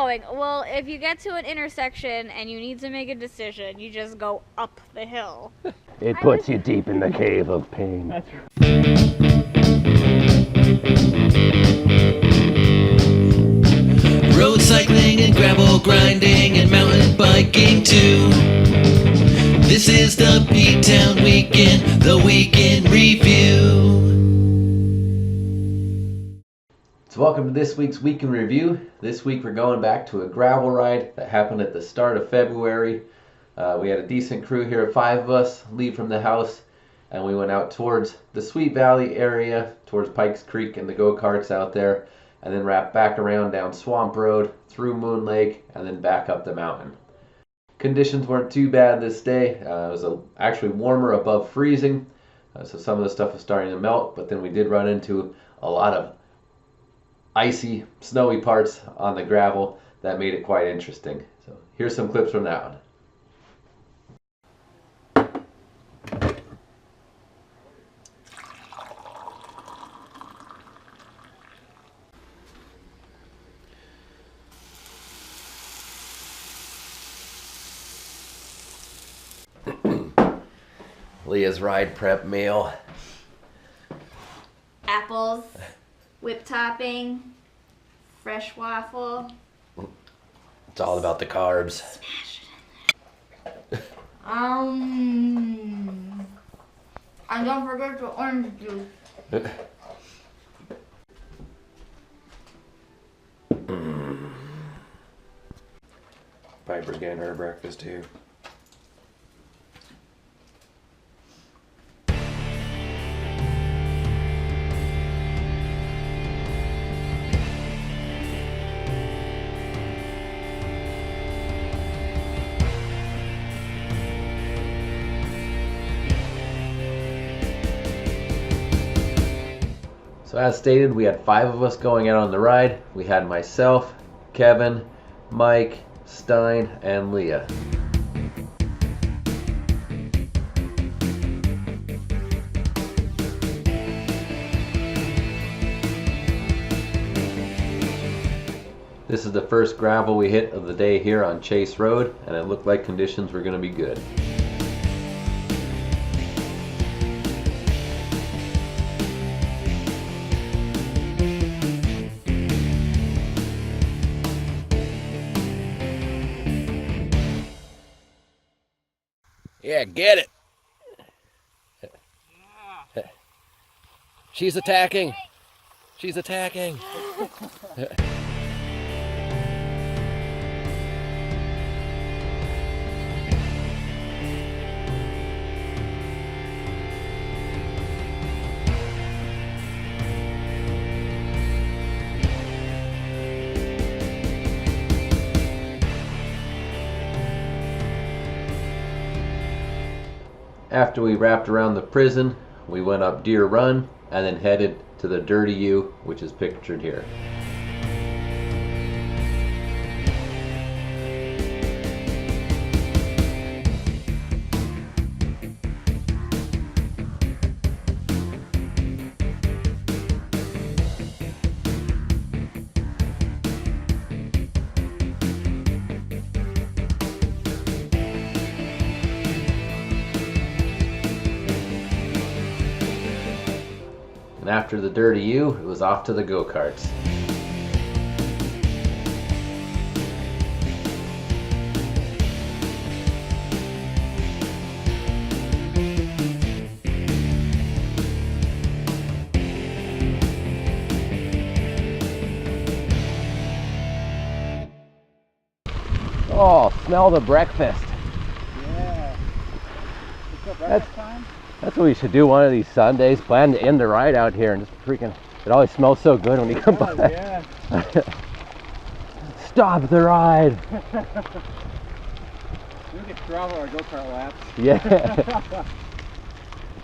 going? Well, if you get to an intersection and you need to make a decision, you just go up the hill. It puts you deep in the cave of pain. That's right. Road cycling and gravel grinding and mountain biking too. This is the P-Town Weekend, the Weekend Review. So welcome to this week's Weekend Review. This week we're going back to a gravel ride that happened at the start of February. We had a decent crew here, 5 of us, leave from the house, and we went out towards the Sweet Valley area, towards Pikes Creek and the go-karts out there, and then wrapped back around down Swamp Road, through Moon Lake, and then back up the mountain. Conditions weren't too bad this day. It was actually warmer above freezing, so some of the stuff was starting to melt, but then we did run into a lot of icy, snowy parts on the gravel that made it quite interesting. So here's some clips from that one. Leah's ride prep meal. Apples, whip topping, fresh waffle. It's all about the carbs. Smash it in there. And don't forget the orange juice. Piper's getting her breakfast too. So as stated, we had 5 of us going out on the ride. We had myself, Kevin, Mike, Stein, and Leah. This is the first gravel we hit of the day here on Chase Road, and it looked like conditions were going to be good. Yeah, get it. She's attacking. She's attacking. After we wrapped around the prison, we went up Deer Run and then headed to the Dirty U, which is pictured here. And after the Dirty U, it was off to the go-karts. Oh, smell the breakfast. Yeah. That's what we should do one of these Sundays. Plan to end the ride out here and just freaking, it always smells so good when you come by. Yeah. Stop the ride. We could travel our go-kart laps. Yeah.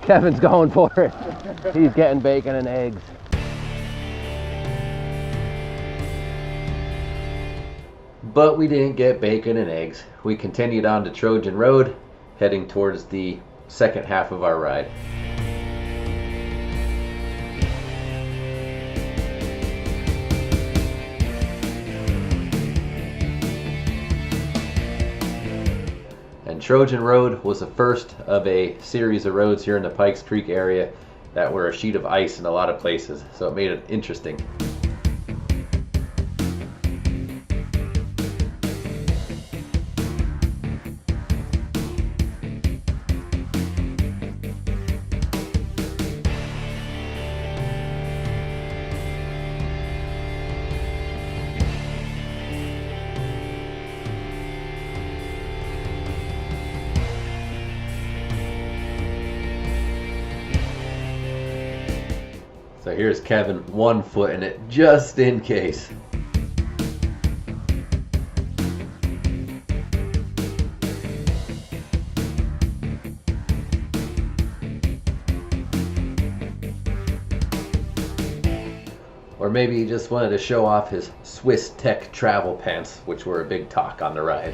Kevin's going for it. He's getting bacon and eggs. But we didn't get bacon and eggs. We continued on to Trojan Road, heading towards the second half of our ride. Trojan Road was the first of a series of roads here in the Pikes Creek area that were a sheet of ice in a lot of places, so it made it interesting. So here's Kevin, 1 foot in it, just in case. Or maybe he just wanted to show off his Swiss Tech travel pants, which were a big talk on the ride.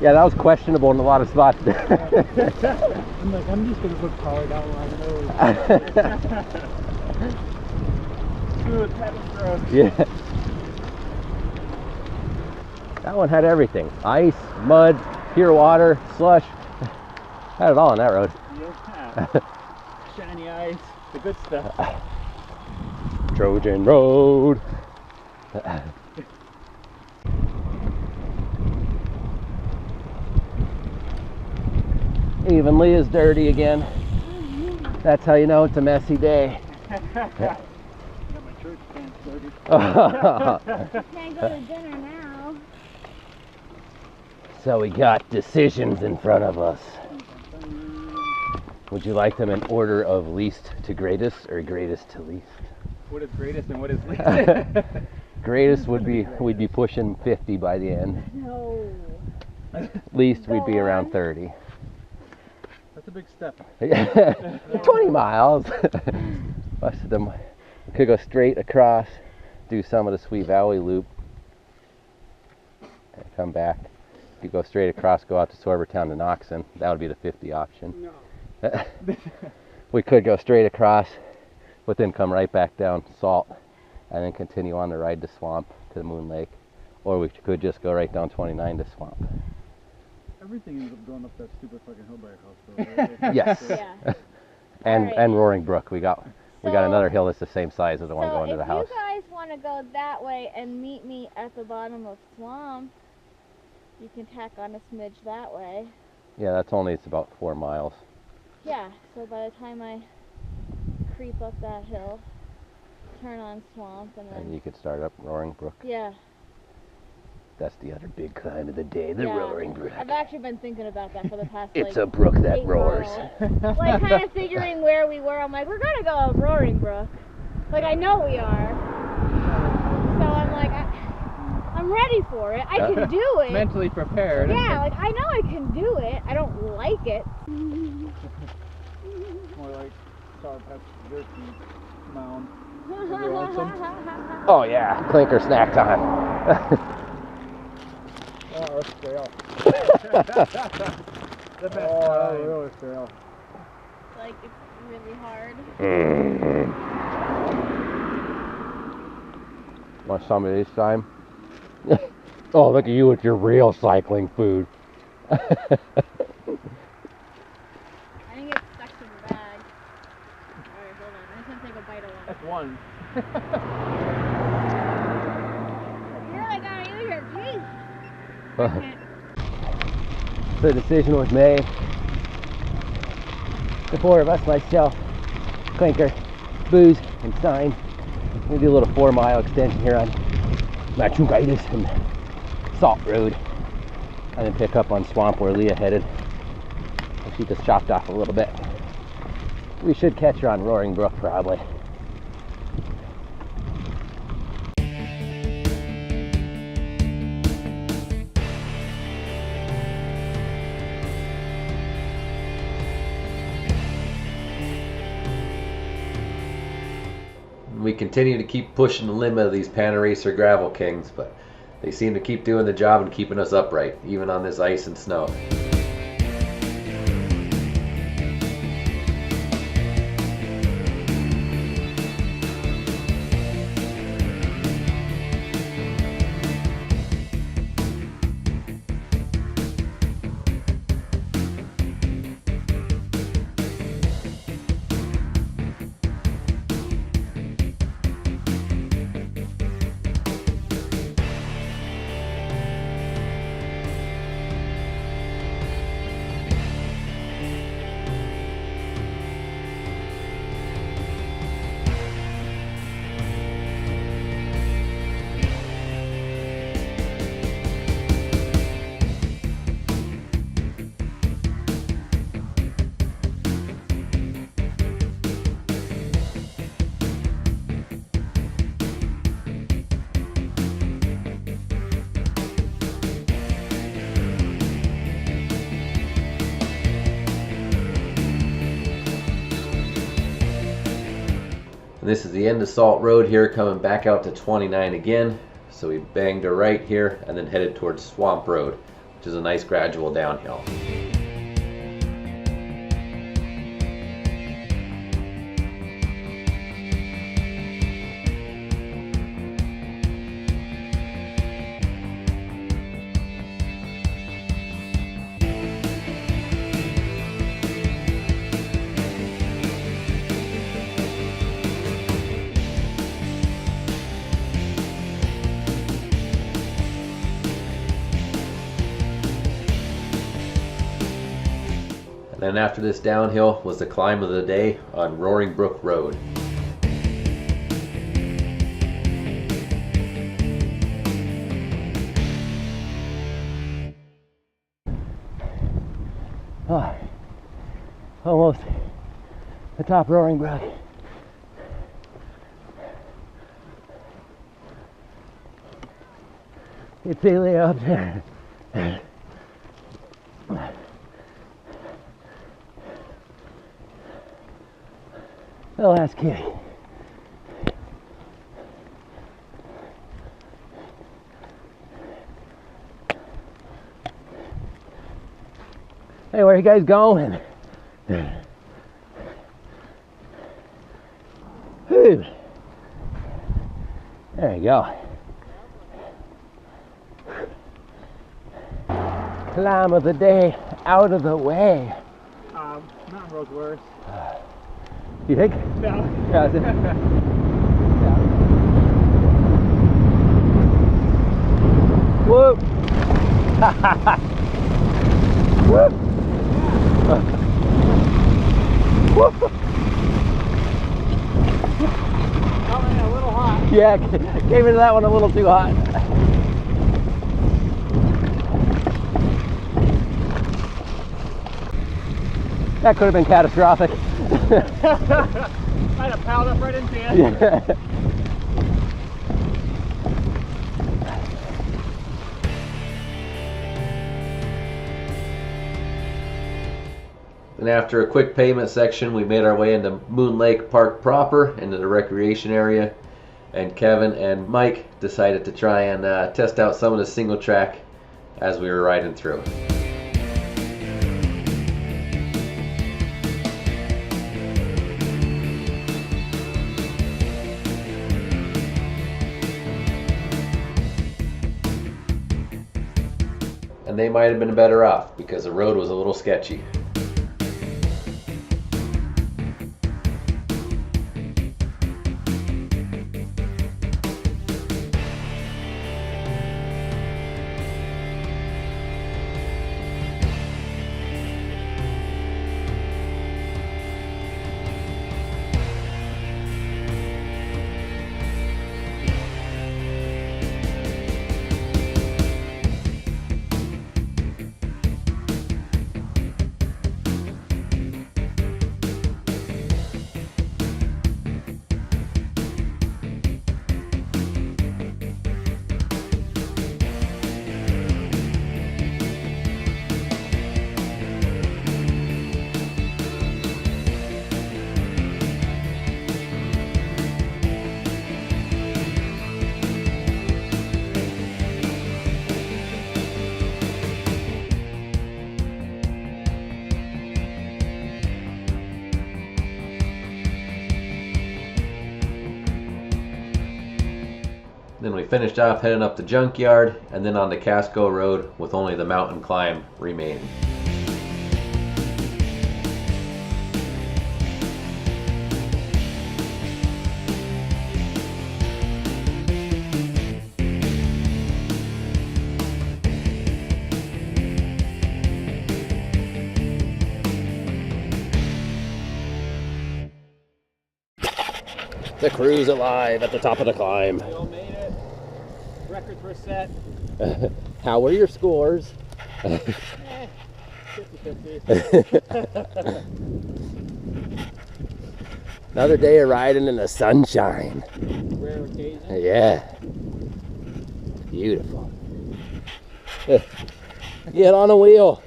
Yeah, that was questionable in a lot of spots. I'm like, I'm just gonna put power down my nose. Smooth, catastrophe. Yeah. That one had everything. Ice, mud, pure water, slush. Had it all on that road. Yeah. Shiny ice, the good stuff. Trojan Road. Even Leah's dirty again. That's how you know it's a messy day. Got my church pants dirty. Can't go to dinner now. So we got decisions in front of us. Would you like them in order of least to greatest or greatest to least? What is greatest and what is least? Greatest would be, we'd be pushing 50 by the end. No. Least we'd be Go around on. 30. That's a big step. 20 miles. Most of them. We could go straight across, do some of the Sweet Valley Loop, and come back. You go straight across, go out to Sorbertown to Noxon. That would be the 50 option. No. We could go straight across, but then come right back down Salt, and then continue on the ride to Swamp to the Moon Lake, or we could just go right down 29 to Swamp. Everything ends up going up that stupid fucking hill by your house, though, right? Yes. Yeah. And Alright. and Roaring Brook. We got So- another hill that's the same size as the one going to the house. If you guys want to go that way and meet me at the bottom of Swamp, you can tack on a smidge that way. Yeah, it's about 4 miles. Yeah, so by the time I creep up that hill, turn on Swamp, and then, And you could start up Roaring Brook. yeah. That's the other big climb of the day, the Yeah. Roaring Brook. I've actually been thinking about that for the past, It's like, a brook that 8 roars. miles. Like, kind of figuring where we were. I'm like, we're gonna go up Roaring Brook. Like, I know we are. So I'm like, I'm ready for it. I can do it. Mentally prepared. Yeah, like, I know I can do it. I don't like it. More like Sour Patch Jerky mound. You're lonesome? Oh yeah, clinker snack time. Oh, it's stale. The best Oh, time. Really stale. Like, it's really hard. Want some of this time? Oh, look at you with your real cycling food. I think it's stuck to the bag. Alright, hold on. I'm just gonna take a bite of one. That's one. You really gotta use your teeth. The decision was made. The 4 of us, myself, Clinker, Booze, and Stein. We do a little 4-mile extension here on Machungitis and Salt Road, and then pick up on Swamp where Leah headed. She just chopped off a little bit. We should catch her on Roaring Brook probably. We continue to keep pushing the limit of these Panaracer Gravel Kings, but they seem to keep doing the job and keeping us upright, even on this ice and snow. And this is the end of Salt Road here, coming back out to 29 again. So we banged a right here and then headed towards Swamp Road, which is a nice gradual downhill. And after this downhill was the climb of the day on Roaring Brook Road. Oh, almost the top Roaring Brook. It's really up there. The last kitty. Hey, where are you guys going? Whew. There you go. Climb of the day out of the way. Mountain road's worse. You think? No. Yeah, is it? Whoop! Whoop! Whoop! Coming in a little hot. Yeah, came into that one a little too hot. That could have been catastrophic. Might have piled up right into you. Yeah. And after a quick pavement section, we made our way into Moon Lake Park proper, into the recreation area. And Kevin and Mike decided to try and test out some of the single track as we were riding through. And they might have been better off because the road was a little sketchy. Then we finished off heading up the junkyard and then on the Casco Road with only the mountain climb remaining. The crew's alive at the top of the climb. We all made it. Records were set. How were your scores? 50-50. Another day of riding in the sunshine. Rare occasion. Yeah. Beautiful. Get on a wheel.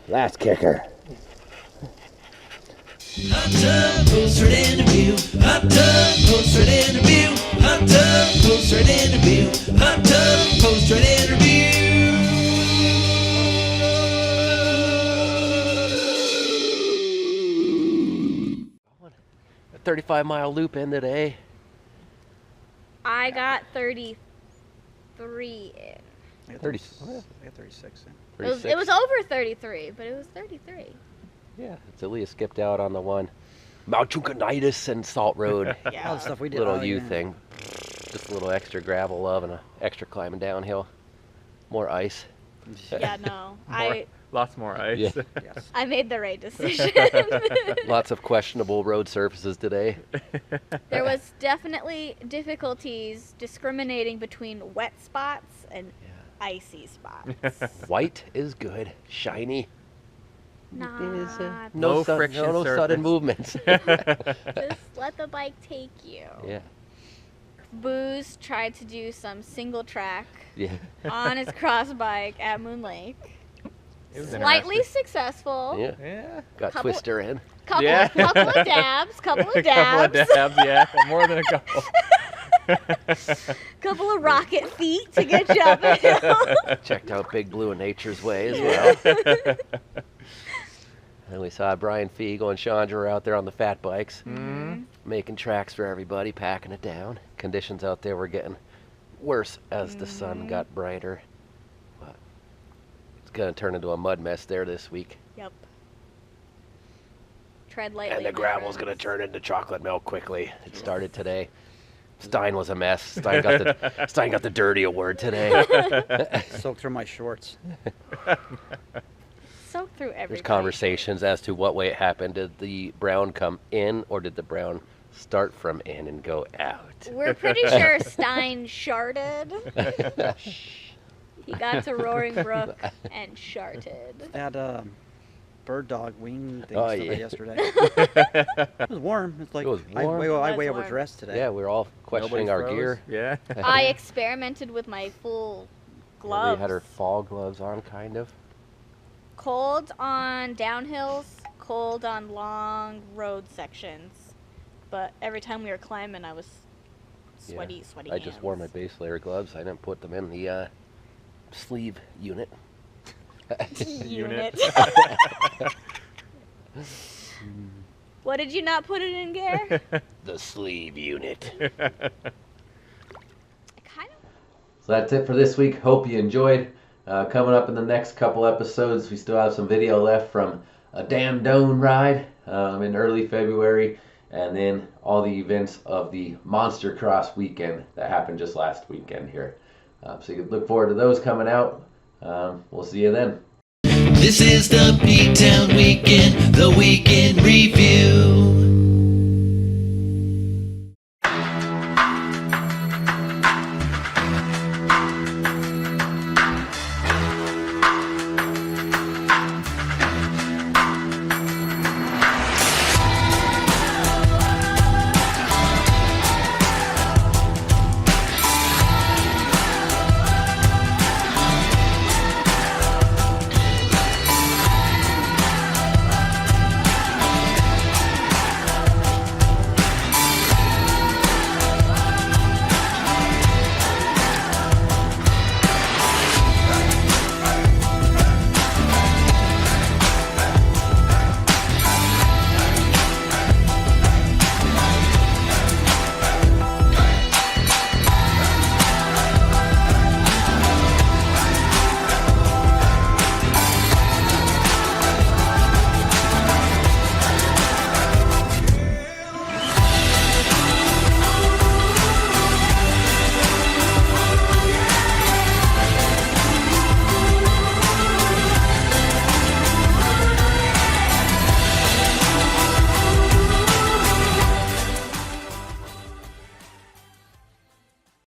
Last kicker. Hot tub post-ride interview. Hot tub post-ride interview. Hot tub post-ride interview. Hot tub post-ride interview. 35-mile loop in today. I got 33 in. I got 30. 36 in. It was over 33, but it was 33. Yeah, it's at least skipped out on the one. Mount Chunkanitis and Salt Road. All the stuff we did. Little Oh, U yeah. thing. Just a little extra gravel love and a extra climbing downhill. More ice. Yeah, no. Lots more ice. Yeah. Yes. I made the right decision. Lots of questionable road surfaces today. There was definitely difficulties discriminating between wet spots and icy spots. White is good. Shiny. Not. No friction no surface. sudden movements. Just let the bike take you. Yeah. Booze tried to do some single track Yeah. on his cross bike at Moon Lake. It was Slightly interesting. successful. Yeah. Yeah. Got Couple- Twister in. Couple, Yeah. couple of dabs. Couple A of dabs. couple of dabs, yeah. More than a couple. Couple of rocket feet to get you up a hill. Checked out Big Blue in Nature's Way as well. And we saw Brian Fiegel and Chandra were out there on the fat bikes, making tracks for everybody, packing it down. Conditions out there were getting worse as the sun got brighter. But it's going to turn into a mud mess there this week. Yep. Tread lightly. And the my gravel's going to friends. turn into chocolate milk quickly. It started today. Stein was a mess. Stein got the dirty award today. Soaked through my shorts. Soak through everything. There's conversations as to what way it happened. Did the brown come in or did the brown start from in and go out? We're pretty sure Stein sharted. He got to Roaring Brook and sharted. I had bird dog wing things Oh, to yeah. yesterday. It was warm. It's like It was I warm. way It was way warm. overdressed today. Yeah, we were all questioning our Nobody gear. froze. Yeah. I experimented with my full gloves. We had her fall gloves on, kind of. Cold on downhills, cold on long road sections. But every time we were climbing, I was sweaty, sweaty I just wore my hands. base layer gloves. I didn't put them in the sleeve unit. Unit. What did you not put it in, Gare? The sleeve unit. Kind of. So that's it for this week. Hope you enjoyed. Coming up in the next couple episodes, we still have some video left from a Dandone ride in early February, and then all the events of the Monster Cross weekend that happened just last weekend here. So you look forward to those coming out. We'll see you then. This is the P-Town Weekend, the Weekend Review.